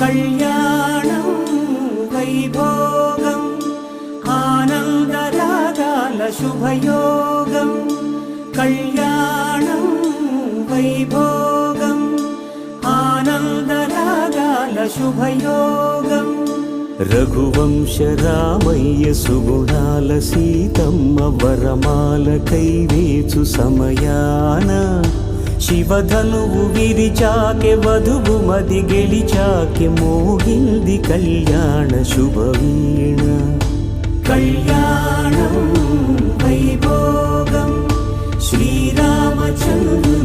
కళ్యాణం వైభోగం ఆనందరాగాల శుభయోగం కళ్యాణం వైభోగం ఆనందరాగాల శుభయోగం రఘువంశ రామయ్య సుగుణాల సీతమ్మ వరమాల కైవేచు సమయాన శివధనువు విరిచాకె వధువు మది గెలిచాకె మోగింది కళ్యాణ శుభవీణ కళ్యాణం వైభోగం శ్రీరామచంద్ర